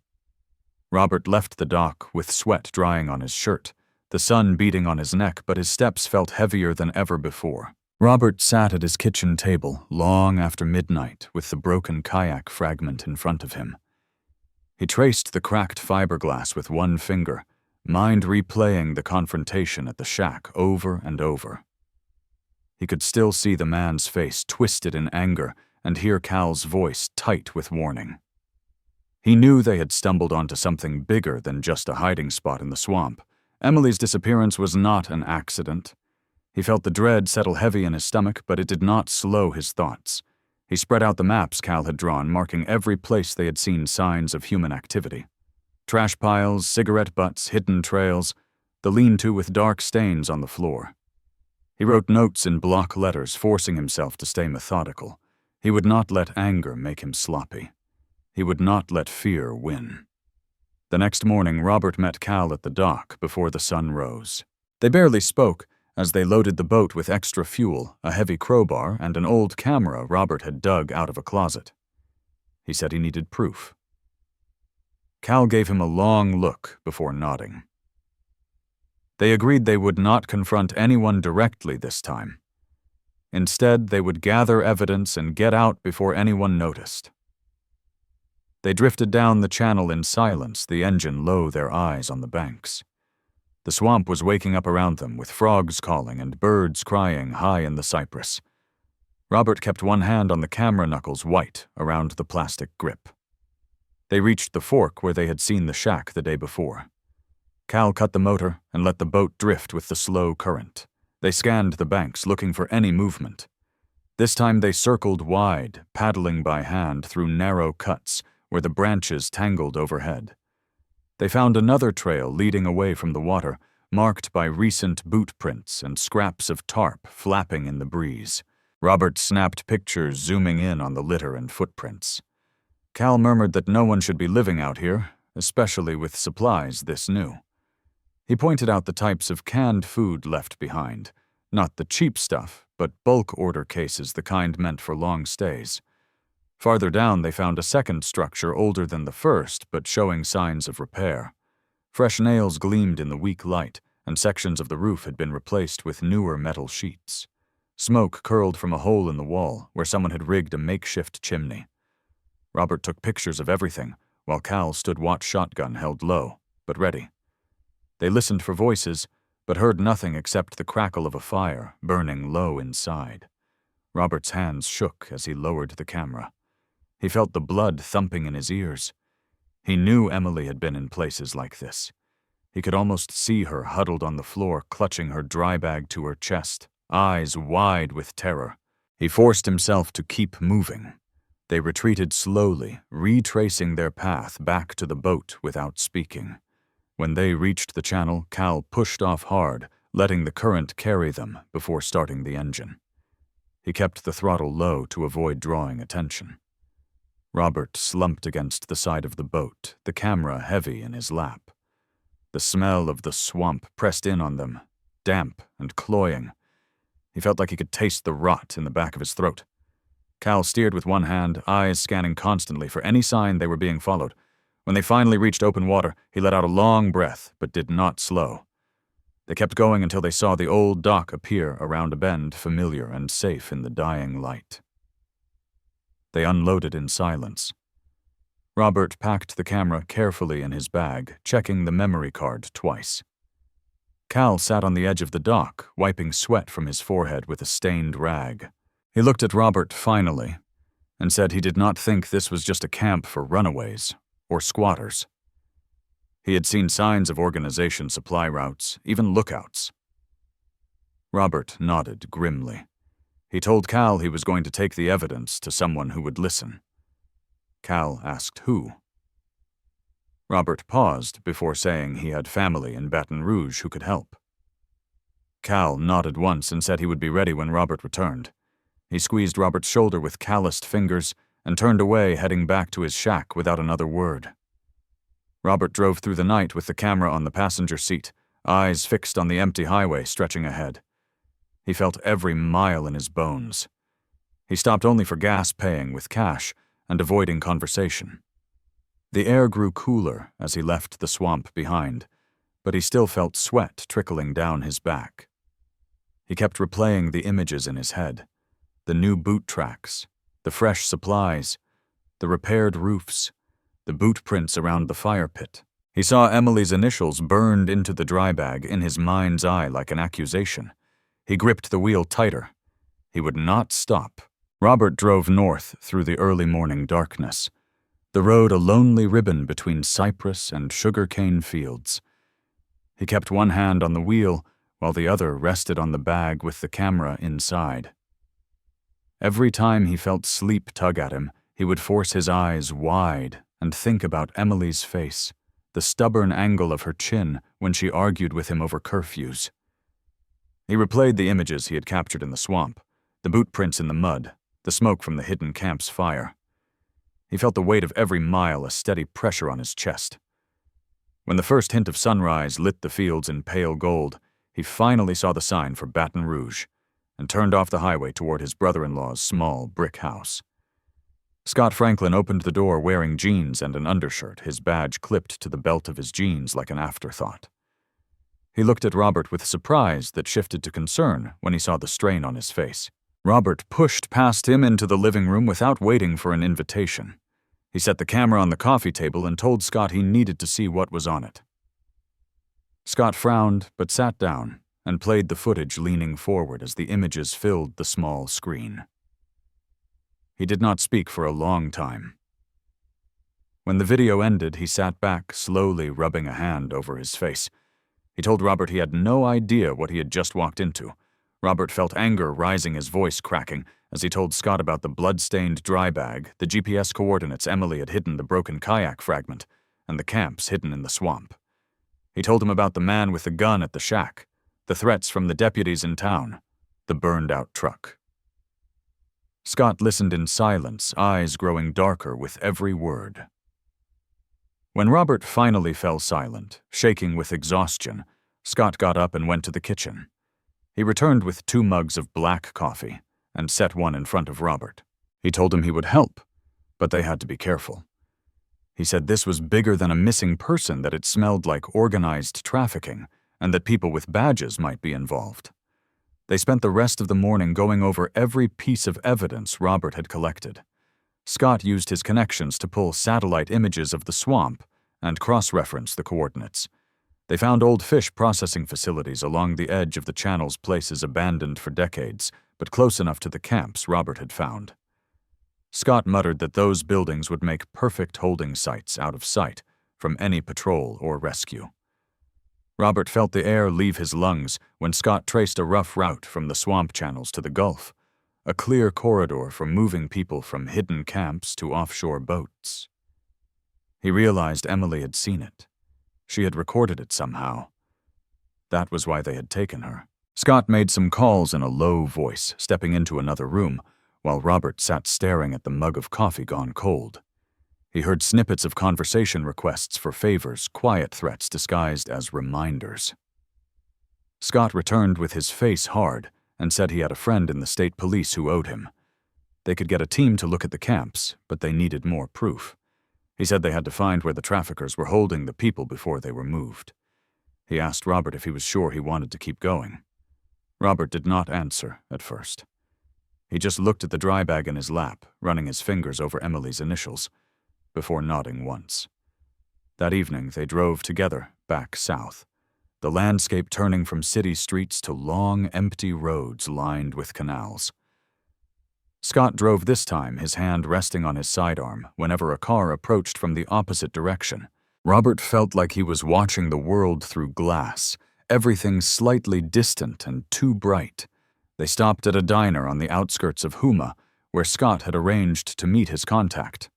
Robert left the dock with sweat drying on his shirt, the sun beating on his neck, but his steps felt heavier than ever before. Robert sat at his kitchen table long after midnight with the broken kayak fragment in front of him. He traced the cracked fiberglass with one finger, mind replaying the confrontation at the shack over and over. He could still see the man's face twisted in anger and hear Cal's voice tight with warning. He knew they had stumbled onto something bigger than just a hiding spot in the swamp. Emily's disappearance was not an accident. He felt the dread settle heavy in his stomach, but it did not slow his thoughts. He spread out the maps Cal had drawn, marking every place they had seen signs of human activity. Trash piles, cigarette butts, hidden trails, the lean-to with dark stains on the floor. He wrote notes in block letters, forcing himself to stay methodical. He would not let anger make him sloppy. He would not let fear win. The next morning, Robert met Cal at the dock before the sun rose. They barely spoke as they loaded the boat with extra fuel, a heavy crowbar, and an old camera Robert had dug out of a closet. He said he needed proof. Cal gave him a long look before nodding. They agreed they would not confront anyone directly this time. Instead, they would gather evidence and get out before anyone noticed. They drifted down the channel in silence, the engine low, their eyes on the banks. The swamp was waking up around them, with frogs calling and birds crying high in the cypress. Robert kept one hand on the camera knuckles white around the plastic grip. They reached the fork where they had seen the shack the day before. Cal cut the motor and let the boat drift with the slow current. They scanned the banks, looking for any movement. This time they circled wide, paddling by hand through narrow cuts where the branches tangled overhead. They found another trail leading away from the water, marked by recent boot prints and scraps of tarp flapping in the breeze. Robert snapped pictures zooming in on the litter and footprints. Cal murmured that no one should be living out here, especially with supplies this new. He pointed out the types of canned food left behind, not the cheap stuff, but bulk order cases, the kind meant for long stays. Farther down, they found a second structure older than the first, but showing signs of repair. Fresh nails gleamed in the weak light, and sections of the roof had been replaced with newer metal sheets. Smoke curled from a hole in the wall where someone had rigged a makeshift chimney. Robert took pictures of everything, while Cal stood watch shotgun held low, but ready. They listened for voices, but heard nothing except the crackle of a fire burning low inside. Robert's hands shook as he lowered the camera. He felt the blood thumping in his ears. He knew Emily had been in places like this. He could almost see her huddled on the floor, clutching her dry bag to her chest, eyes wide with terror. He forced himself to keep moving. They retreated slowly, retracing their path back to the boat without speaking. When they reached the channel, Cal pushed off hard, letting the current carry them before starting the engine. He kept the throttle low to avoid drawing attention. Robert slumped against the side of the boat, the camera heavy in his lap. The smell of the swamp pressed in on them, damp and cloying. He felt like he could taste the rot in the back of his throat. Cal steered with one hand, eyes scanning constantly for any sign they were being followed. When they finally reached open water, he let out a long breath, but did not slow. They kept going until they saw the old dock appear around a bend, familiar and safe in the dying light. They unloaded in silence. Robert packed the camera carefully in his bag, checking the memory card twice. Cal sat on the edge of the dock, wiping sweat from his forehead with a stained rag. He looked at Robert finally, and said he did not think this was just a camp for runaways or squatters. He had seen signs of organization supply routes, even lookouts. Robert nodded grimly. He told Cal he was going to take the evidence to someone who would listen. Cal asked who. Robert paused before saying he had family in Baton Rouge who could help. Cal nodded once and said he would be ready when Robert returned. He squeezed Robert's shoulder with calloused fingers and turned away, heading back to his shack without another word. Robert drove through the night with the camera on the passenger seat, eyes fixed on the empty highway stretching ahead. He felt every mile in his bones. He stopped only for gas paying with cash and avoiding conversation. The air grew cooler as he left the swamp behind, but he still felt sweat trickling down his back. He kept replaying the images in his head, the new boot tracks, the fresh supplies, the repaired roofs, the boot prints around the fire pit. He saw Emily's initials burned into the dry bag in his mind's eye like an accusation. He gripped the wheel tighter. He would not stop. Robert drove north through the early morning darkness, the road a lonely ribbon between cypress and sugar-cane fields. He kept one hand on the wheel while the other rested on the bag with the camera inside. Every time he felt sleep tug at him, he would force his eyes wide and think about Emily's face, the stubborn angle of her chin when she argued with him over curfews. He replayed the images he had captured in the swamp, the boot prints in the mud, the smoke from the hidden camp's fire. He felt the weight of every mile a steady pressure on his chest. When the first hint of sunrise lit the fields in pale gold, he finally saw the sign for Baton Rouge and turned off the highway toward his brother-in-law's small brick house. Scott Franklin opened the door wearing jeans and an undershirt, his badge clipped to the belt of his jeans like an afterthought. He looked at Robert with surprise that shifted to concern when he saw the strain on his face. Robert pushed past him into the living room without waiting for an invitation. He set the camera on the coffee table and told Scott he needed to see what was on it. Scott frowned but sat down and played the footage leaning forward as the images filled the small screen. He did not speak for a long time. When the video ended, he sat back, slowly rubbing a hand over his face. He told Robert he had no idea what he had just walked into. Robert felt anger rising, his voice cracking, as he told Scott about the blood-stained dry bag, the GPS coordinates Emily had hidden the broken kayak fragment, and the camps hidden in the swamp. He told him about the man with the gun at the shack, the threats from the deputies in town, the burned-out truck. Scott listened in silence, eyes growing darker with every word. When Robert finally fell silent, shaking with exhaustion, Scott got up and went to the kitchen. He returned with 2 mugs of black coffee and set one in front of Robert. He told him he would help, but they had to be careful. He said this was bigger than a missing person, that it smelled like organized trafficking, and that people with badges might be involved. They spent the rest of the morning going over every piece of evidence Robert had collected. Scott used his connections to pull satellite images of the swamp and cross-reference the coordinates. They found old fish processing facilities along the edge of the channel's places abandoned for decades, but close enough to the camps Robert had found. Scott muttered that those buildings would make perfect holding sites out of sight from any patrol or rescue. Robert felt the air leave his lungs when Scott traced a rough route from the swamp channels to the Gulf, a clear corridor for moving people from hidden camps to offshore boats. He realized Emily had seen it. She had recorded it somehow. That was why they had taken her. Scott made some calls in a low voice, stepping into another room, while Robert sat staring at the mug of coffee gone cold. He heard snippets of conversation requests for favors, quiet threats disguised as reminders. Scott returned with his face hard and said he had a friend in the state police who owed him. They could get a team to look at the camps, but they needed more proof. He said they had to find where the traffickers were holding the people before they were moved. He asked Robert if he was sure he wanted to keep going. Robert did not answer at first. He just looked at the drybag in his lap, running his fingers over Emily's initials, before nodding once. That evening, they drove together back south, the landscape turning from city streets to long, empty roads lined with canals. Scott drove this time, his hand resting on his sidearm whenever a car approached from the opposite direction. Robert felt like he was watching the world through glass, everything slightly distant and too bright. They stopped at a diner on the outskirts of Huma, where Scott had arranged to meet his contact.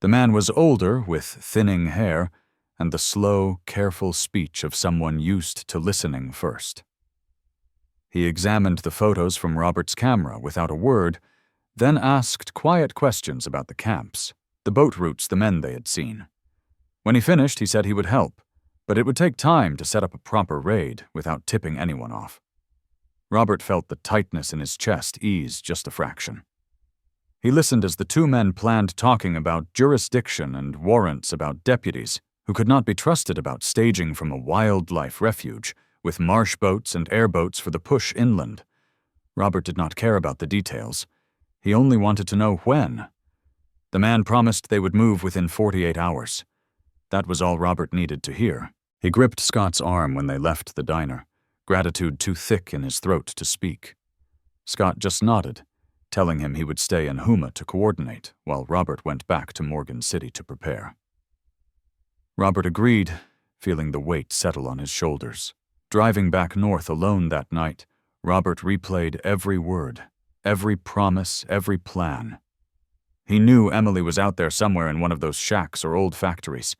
The man was older, with thinning hair, and the slow, careful speech of someone used to listening first. He examined the photos from Robert's camera without a word, then asked quiet questions about the camps, the boat routes the men they had seen. When he finished, he said he would help, but it would take time to set up a proper raid without tipping anyone off. Robert felt the tightness in his chest ease just a fraction. He listened as the two men planned talking about jurisdiction and warrants about deputies who could not be trusted about staging from a wildlife refuge with marsh boats and airboats for the push inland. Robert did not care about the details. He only wanted to know when. The man promised they would move within 48 hours. That was all Robert needed to hear. He gripped Scott's arm when they left the diner, gratitude too thick in his throat to speak. Scott just nodded, telling him he would stay in Huma to coordinate while Robert went back to Morgan City to prepare. Robert agreed, feeling the weight settle on his shoulders. Driving back north alone that night, Robert replayed every word, every promise, every plan. He knew Emily was out there somewhere in one of those shacks or old factories.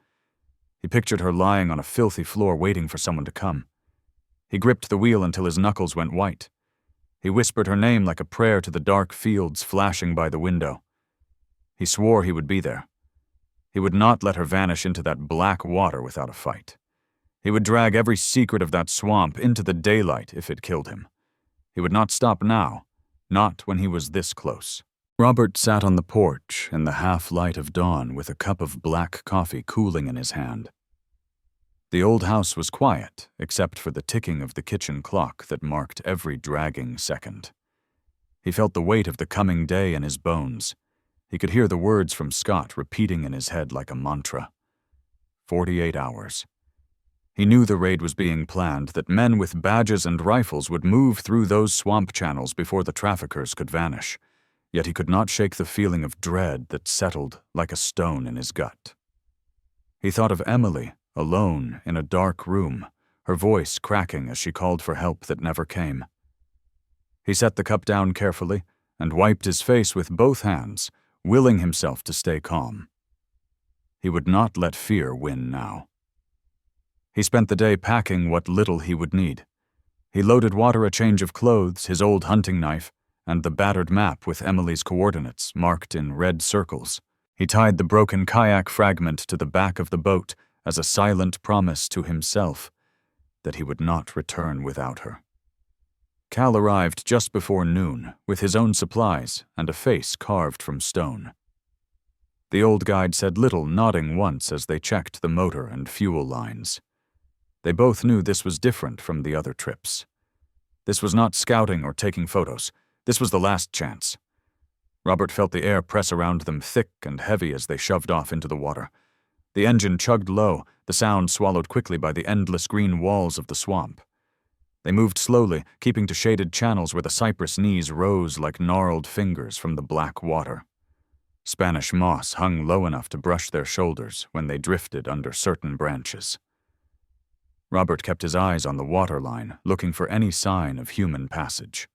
He pictured her lying on a filthy floor waiting for someone to come. He gripped the wheel until his knuckles went white. He whispered her name like a prayer to the dark fields flashing by the window. He swore he would be there. He would not let her vanish into that black water without a fight. He would drag every secret of that swamp into the daylight if it killed him. He would not stop now, not when he was this close. Robert sat on the porch in the half-light of dawn with a cup of black coffee cooling in his hand. The old house was quiet, except for the ticking of the kitchen clock that marked every dragging second. He felt the weight of the coming day in his bones. He could hear the words from Scott repeating in his head like a mantra. 48 hours. He knew the raid was being planned, that men with badges and rifles would move through those swamp channels before the traffickers could vanish. Yet he could not shake the feeling of dread that settled like a stone in his gut. He thought of Emily, alone in a dark room, her voice cracking as she called for help that never came. He set the cup down carefully and wiped his face with both hands, willing himself to stay calm. He would not let fear win now. He spent the day packing what little he would need. He loaded water, a change of clothes, his old hunting knife, and the battered map with Emily's coordinates marked in red circles. He tied the broken kayak fragment to the back of the boat as a silent promise to himself that he would not return without her. Cal arrived just before noon with his own supplies and a face carved from stone. The old guide said little, nodding once as they checked the motor and fuel lines. They both knew this was different from the other trips. This was not scouting or taking photos. This was the last chance. Robert felt the air press around them thick and heavy as they shoved off into the water. The engine chugged low, the sound swallowed quickly by the endless green walls of the swamp. They moved slowly, keeping to shaded channels where the cypress knees rose like gnarled fingers from the black water. Spanish moss hung low enough to brush their shoulders when they drifted under certain branches. Robert kept his eyes on the waterline, looking for any sign of human passage.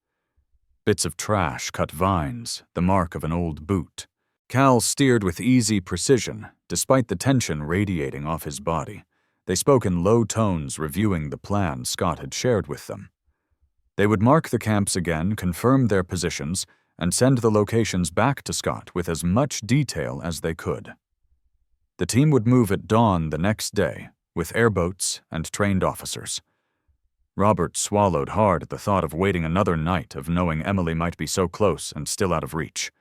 Bits of trash cut vines, the mark of an old boot. Cal steered with easy precision, despite the tension radiating off his body. They spoke in low tones, reviewing the plan Scott had shared with them. They would mark the camps again, confirm their positions, and send the locations back to Scott with as much detail as they could. The team would move at dawn the next day, with airboats and trained officers. Robert swallowed hard at the thought of waiting another night of knowing Emily might be so close and still out of reach.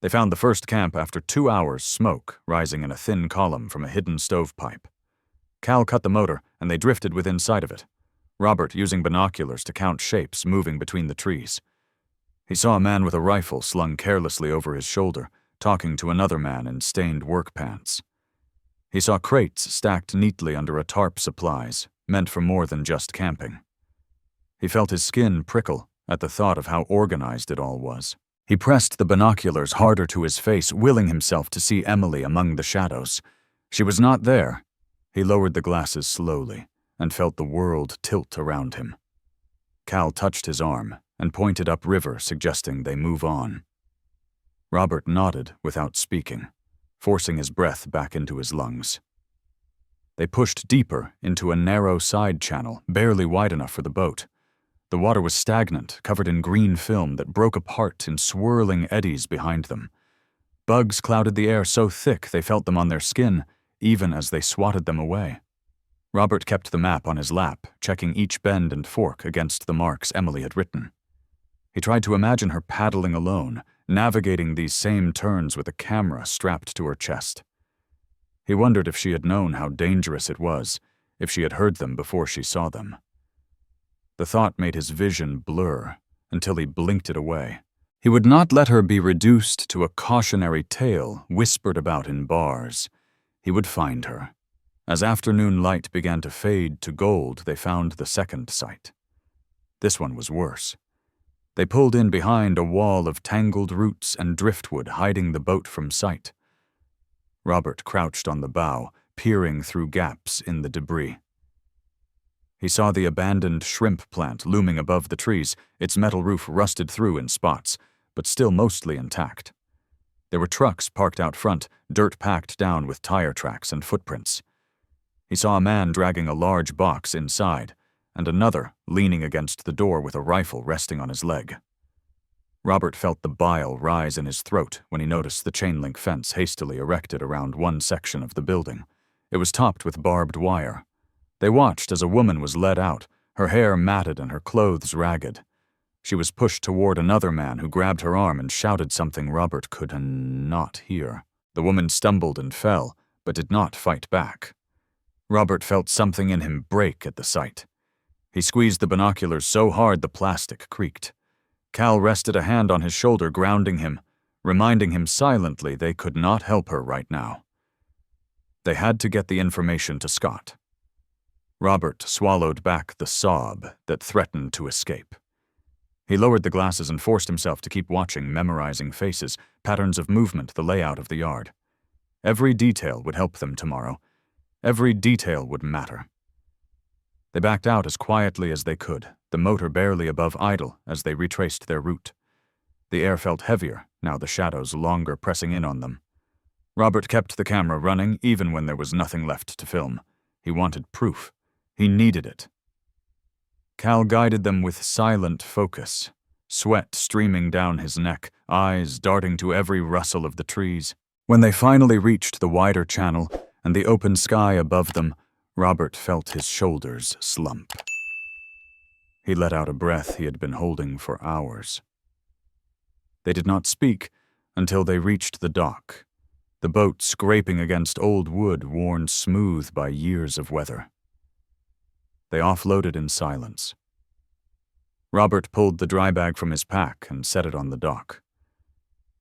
They found the first camp after 2 hours, smoke rising in a thin column from a hidden stovepipe. Cal cut the motor, and they drifted within sight of it, Robert using binoculars to count shapes moving between the trees. He saw a man with a rifle slung carelessly over his shoulder, talking to another man in stained work pants. He saw crates stacked neatly under a tarp supplies, meant for more than just camping. He felt his skin prickle at the thought of how organized it all was. He pressed the binoculars harder to his face, willing himself to see Emily among the shadows. She was not there. He lowered the glasses slowly and felt the world tilt around him. Cal touched his arm and pointed upriver, suggesting they move on. Robert nodded without speaking, forcing his breath back into his lungs. They pushed deeper into a narrow side channel, barely wide enough for the boat. The water was stagnant, covered in green film that broke apart in swirling eddies behind them. Bugs clouded the air so thick they felt them on their skin, even as they swatted them away. Robert kept the map on his lap, checking each bend and fork against the marks Emily had written. He tried to imagine her paddling alone, navigating these same turns with a camera strapped to her chest. He wondered if she had known how dangerous it was, if she had heard them before she saw them. The thought made his vision blur until he blinked it away. He would not let her be reduced to a cautionary tale whispered about in bars. He would find her. As afternoon light began to fade to gold, they found the second site. This one was worse. They pulled in behind a wall of tangled roots and driftwood hiding the boat from sight. Robert crouched on the bow, peering through gaps in the debris. He saw the abandoned shrimp plant looming above the trees, its metal roof rusted through in spots, but still mostly intact. There were trucks parked out front, dirt packed down with tire tracks and footprints. He saw a man dragging a large box inside, and another leaning against the door with a rifle resting on his leg. Robert felt the bile rise in his throat when he noticed the chain-link fence hastily erected around one section of the building. It was topped with barbed wire. They watched as a woman was led out, her hair matted and her clothes ragged. She was pushed toward another man who grabbed her arm and shouted something Robert could not hear. The woman stumbled and fell, but did not fight back. Robert felt something in him break at the sight. He squeezed the binoculars so hard the plastic creaked. Cal rested a hand on his shoulder, grounding him, reminding him silently they could not help her right now. They had to get the information to Scott. Robert swallowed back the sob that threatened to escape. He lowered the glasses and forced himself to keep watching, memorizing faces, patterns of movement, the layout of the yard. Every detail would help them tomorrow. Every detail would matter. They backed out as quietly as they could, the motor barely above idle as they retraced their route. The air felt heavier, now the shadows longer pressing in on them. Robert kept the camera running even when there was nothing left to film. He wanted proof. He needed it. Cal guided them with silent focus, sweat streaming down his neck, eyes darting to every rustle of the trees. When they finally reached the wider channel and the open sky above them, Robert felt his shoulders slump. He let out a breath he had been holding for hours. They did not speak until they reached the dock, the boat scraping against old wood worn smooth by years of weather. They offloaded in silence. Robert pulled the dry bag from his pack and set it on the dock.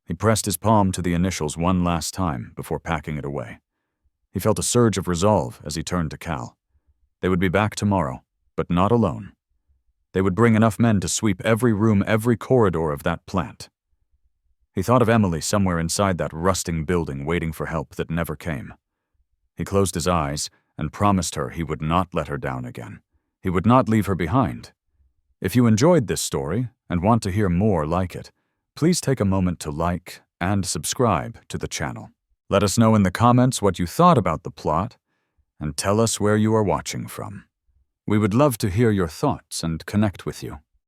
He pressed his palm to the initials one last time before packing it away. He felt a surge of resolve as he turned to Cal. They would be back tomorrow, but not alone. They would bring enough men to sweep every room, every corridor of that plant. He thought of Emily somewhere inside that rusting building waiting for help that never came. He closed his eyes and promised her he would not let her down again. He would not leave her behind. If you enjoyed this story and want to hear more like it, please take a moment to like and subscribe to the channel. Let us know in the comments what you thought about the plot, and tell us where you are watching from. We would love to hear your thoughts and connect with you.